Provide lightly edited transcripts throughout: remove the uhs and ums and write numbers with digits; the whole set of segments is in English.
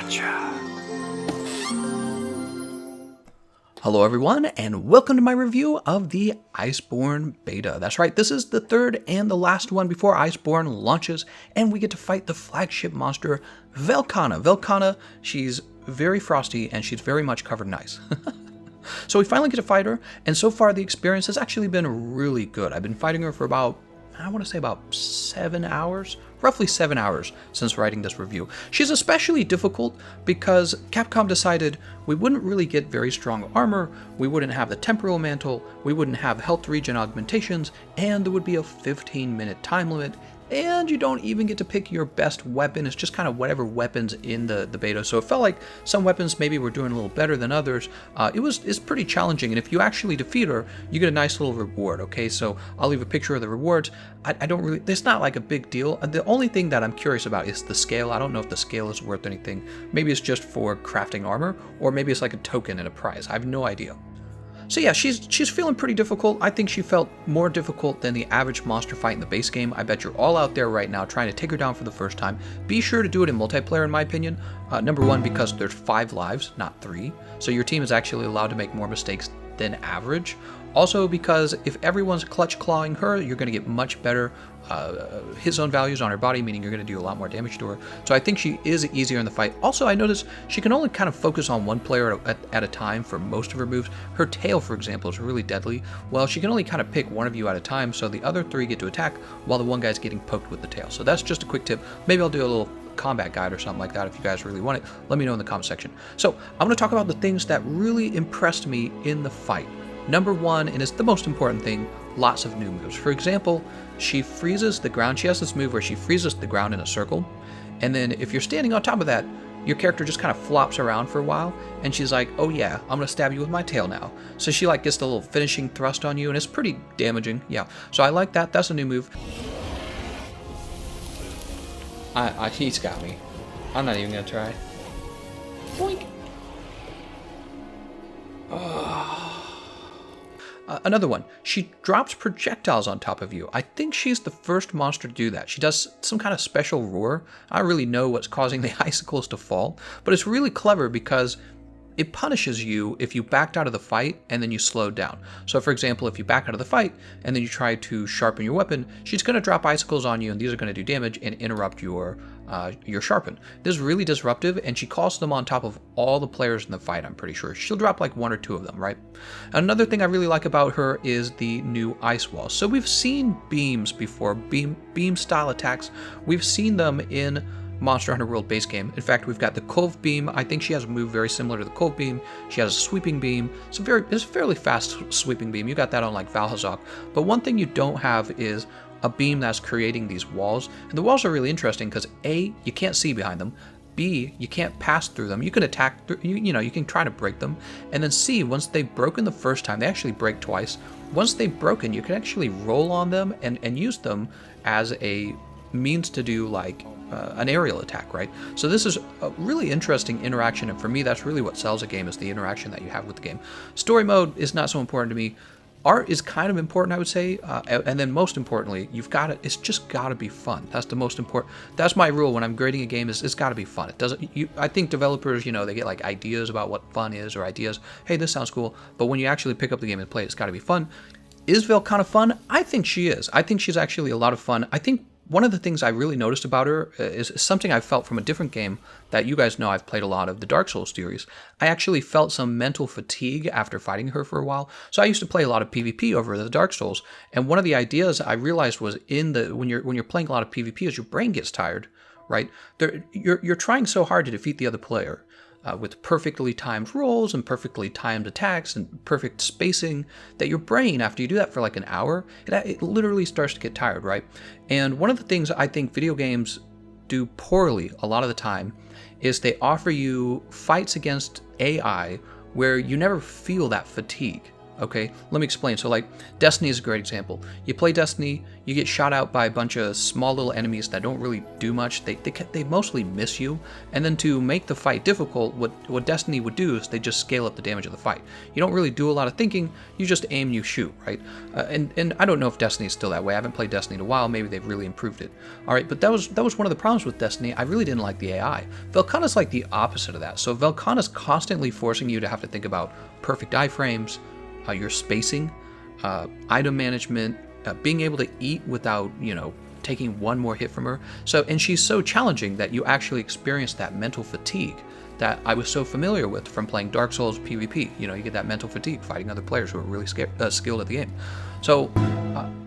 Gotcha. Hello everyone, and welcome to my review of the Iceborne beta. That's right, this is the third and the last one before Iceborne launches, and we get to fight the flagship monster, Velkhana. Velkhana, she's very frosty, and she's very much covered in ice. So we finally get to fight her, and so far the experience has actually been really good. I've been fighting her for about 7 hours, roughly 7 hours since writing this review. She's especially difficult because Capcom decided we wouldn't really get very strong armor, we wouldn't have the temporal mantle, we wouldn't have health regen augmentations, and there would be a 15-minute time limit, and you don't even get to pick your best weapon. It's just kind of whatever weapons in the beta. So it felt like some weapons maybe were doing a little better than others. It's pretty challenging, and if you actually defeat her, you get a nice little reward, okay? So I'll leave a picture of the rewards. I don't really, it's not like a big deal. The only thing that I'm curious about is the scale. I don't know if the scale is worth anything. Maybe it's just for crafting armor, or maybe it's like a token and a prize. I have no idea. So yeah, she's feeling pretty difficult. I think she felt more difficult than the average monster fight in the base game. I bet you're all out there right now trying to take her down for the first time. Be sure to do it in multiplayer, in my opinion. Number one, because there's 5 lives, not 3. So your team is actually allowed to make more mistakes than average. Also because if everyone's clutch clawing her, you're going to get much better hit zone values on her body, meaning you're going to do a lot more damage to her. So I think she is easier in the fight. Also, I noticed she can only kind of focus on one player at a time for most of her moves. Her tail, for example, is really deadly. Well, she can only kind of pick one of you at a time, so the other 3 get to attack while the one guy's getting poked with the tail. So that's just a quick tip. Maybe I'll do a little combat guide or something like that if you guys really want it. Let me know in the comment section. So I'm going to talk about the things that really impressed me in the fight. Number one, and it's the most important thing, lots of new moves. For example, she freezes the ground. She has this move where she freezes the ground in a circle, and then if you're standing on top of that, your character just kind of flops around for a while, and she's like, oh yeah, I'm gonna stab you with my tail now. So she like gets the little finishing thrust on you, and it's pretty damaging. Yeah, so I like that. That's a new move. He's got me. I'm not even gonna try. Boink. Another one, she drops projectiles on top of you. I think she's the first monster to do that. She does some kind of special roar. I don't really know what's causing the icicles to fall, but it's really clever because it punishes you if you backed out of the fight and then you slowed down. So for example, if you back out of the fight and then you try to sharpen your weapon, she's going to drop icicles on you, and these are going to do damage and interrupt your sharpen. This is really disruptive, and she calls them on top of all the players in the fight, I'm pretty sure. She'll drop like 1 or 2 of them, right? Another thing I really like about her is the new ice wall. So we've seen beams before, beam style attacks. We've seen them in Monster Hunter World base game. In fact, we've got the Cove Beam. I think she has a move very similar to the Cove Beam. She has a Sweeping Beam. It's a fairly fast Sweeping Beam. You got that on like Valhazak. But one thing you don't have is a beam that's creating these walls. And the walls are really interesting because A, you can't see behind them. B, you can't pass through them. You can attack, you can try to break them. And then C, once they've broken the first time, they actually break twice. Once they've broken, you can actually roll on them and use them as a means to do like an aerial attack, right? So this is a really interesting interaction, and for me that's really what sells a game, is the interaction that you have with the game. Story mode is not so important to me. Art is kind of important, I would say, and then most importantly, it's just got to be fun. That's the most important. That's my rule when I'm grading a game, is it's got to be fun. It doesn't. I think developers, they get like ideas about what fun is, or ideas, hey, this sounds cool, but when you actually pick up the game and play it, it's got to be fun. Is Velkhana fun? I think she is. I think she's actually a lot of fun. I think one of the things I really noticed about her is something I felt from a different game that you guys know I've played a lot of, the Dark Souls series. I actually felt some mental fatigue after fighting her for a while. So I used to play a lot of PvP over the Dark Souls, and one of the ideas I realized was when you're playing a lot of PvP is your brain gets tired, right? You're trying so hard to defeat the other player. With perfectly timed rolls and perfectly timed attacks and perfect spacing, that your brain, after you do that for like an hour, it literally starts to get tired, right? And one of the things I think video games do poorly a lot of the time is they offer you fights against AI where you never feel that fatigue. Okay, let me explain. So like Destiny is a great example. You play Destiny, you get shot out by a bunch of small little enemies that don't really do much. They mostly miss you. And then to make the fight difficult, what Destiny would do is they just scale up the damage of the fight. You don't really do a lot of thinking, you just aim and you shoot, right? And I don't know if Destiny is still that way. I haven't played Destiny in a while, maybe they've really improved it. Alright, but that was one of the problems with Destiny. I really didn't like the AI. Velkhana's like the opposite of that. So Velkhana's constantly forcing you to have to think about perfect iframes, your spacing, item management, being able to eat without, taking one more hit from her. And she's so challenging that you actually experience that mental fatigue that I was so familiar with from playing Dark Souls PvP. You get that mental fatigue fighting other players who are really skilled at the game. So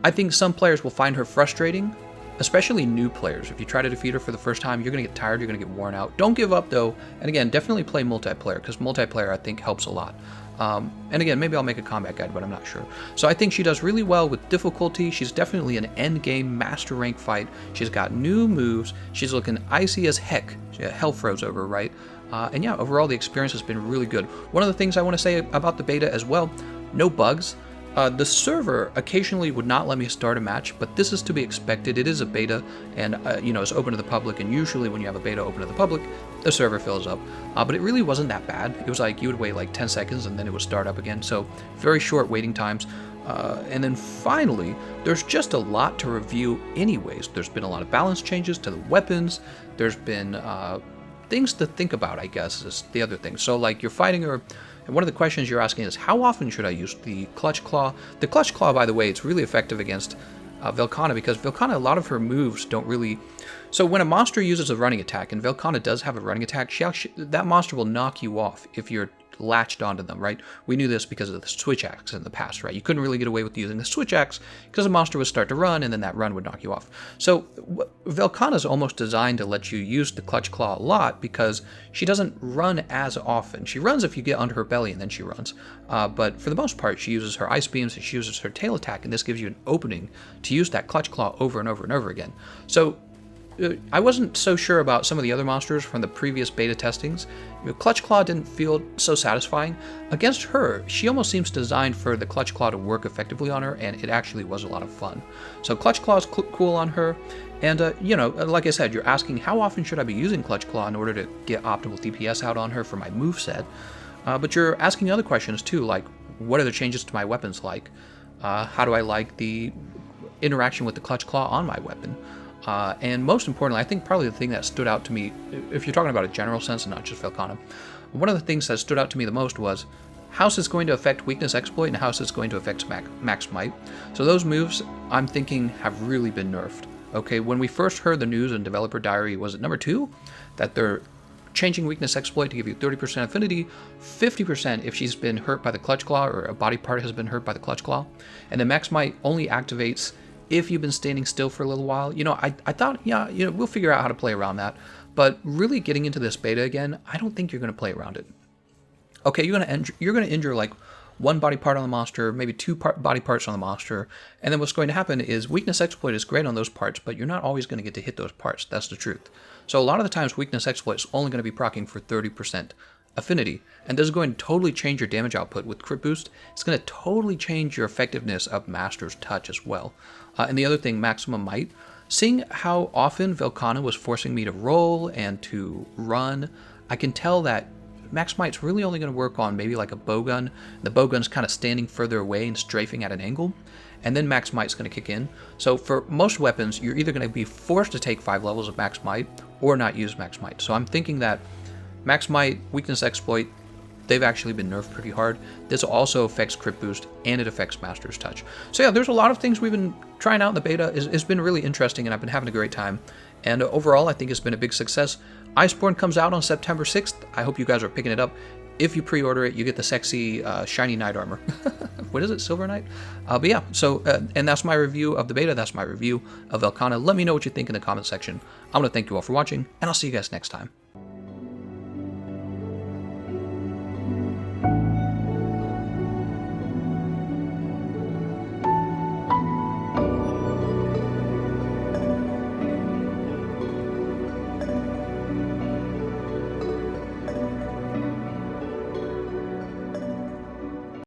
I think some players will find her frustrating, especially new players. If you try to defeat her for the first time, you're going to get tired, you're going to get worn out. Don't give up though, and again, definitely play multiplayer, because multiplayer I think helps a lot. And again, maybe I'll make a combat guide, but I'm not sure. So I think she does really well with difficulty. She's definitely an end game master rank fight. She's got new moves. She's looking icy as heck. Hell froze over, right? And yeah, overall the experience has been really good. One of the things I want to say about the beta as well, no bugs. The server occasionally would not let me start a match, but this is to be expected. It is a beta, and it's open to the public, and usually when you have a beta open to the public, the server fills up. But it really wasn't that bad. It was like you would wait like 10 seconds and then it would start up again, so very short waiting times. And then finally, there's just a lot to review anyways. There's been a lot of balance changes to the weapons. There's been things to think about, I guess, is the other thing. So like you're fighting her, and one of the questions you're asking is, how often should I use the Clutch Claw? The Clutch Claw, by the way, it's really effective against Velkhana, because Velkhana, a lot of her moves don't really... So when a monster uses a running attack, and Velkhana does have a running attack, that monster will knock you off if you're latched onto them, right? We knew this because of the switch axe in the past, right? You couldn't really get away with using the switch axe because the monster would start to run, and then that run would knock you off. So Velkhana is almost designed to let you use the Clutch Claw a lot, because she doesn't run as often. She runs if you get under her belly, and then she runs. But for the most part, she uses her ice beams, and she uses her tail attack, and this gives you an opening to use that Clutch Claw over and over and over again. So I wasn't so sure about some of the other monsters from the previous beta testings. Clutch Claw didn't feel so satisfying. Against her, she almost seems designed for the Clutch Claw to work effectively on her, and it actually was a lot of fun. So Clutch Claw is cool on her, and like I said, you're asking how often should I be using Clutch Claw in order to get optimal DPS out on her for my moveset. But you're asking other questions too, like what are the changes to my weapons like? How do I like the interaction with the Clutch Claw on my weapon? And most importantly, I think probably the thing that stood out to me, if you're talking about a general sense and not just Velkhana, one of the things that stood out to me the most was how is this going to affect weakness exploit and how is this going to affect max might. So those moves, I'm thinking, have really been nerfed. Okay, when we first heard the news in Developer Diary, was it number 2? That they're changing weakness exploit to give you 30% affinity, 50% if she's been hurt by the Clutch Claw or a body part has been hurt by the Clutch Claw, and then max might only activates if you've been standing still for a little while. I thought, we'll figure out how to play around that. But really getting into this beta again, I don't think you're going to play around it. Okay, you're going to injure like one body part on the monster, maybe two body parts on the monster, and then what's going to happen is weakness exploit is great on those parts, but you're not always going to get to hit those parts. That's the truth. So a lot of the times weakness exploit is only going to be proccing for 30% affinity, and this is going to totally change your damage output with crit boost. It's going to totally change your effectiveness of Master's Touch as well. And the other thing, maximum might. Seeing how often Velkhana was forcing me to roll and to run, I can tell that max might's really only going to work on maybe like a bowgun. The bowgun's kind of standing further away and strafing at an angle, and then max might's going to kick in. So for most weapons, you're either going to be forced to take 5 levels of max might or not use max might. So I'm thinking that max might, weakness exploit, they've actually been nerfed pretty hard. This also affects crit boost, and it affects Master's Touch. So yeah, there's a lot of things we've been trying out in the beta. It's been really interesting, and I've been having a great time. And overall, I think it's been a big success. Iceborne comes out on September 6th. I hope you guys are picking it up. If you pre-order it, you get the sexy shiny knight armor. What is it? Silver Knight? But yeah, so, and that's my review of the beta. That's my review of Velkhana. Let me know what you think in the comment section. I'm going to thank you all for watching, and I'll see you guys next time.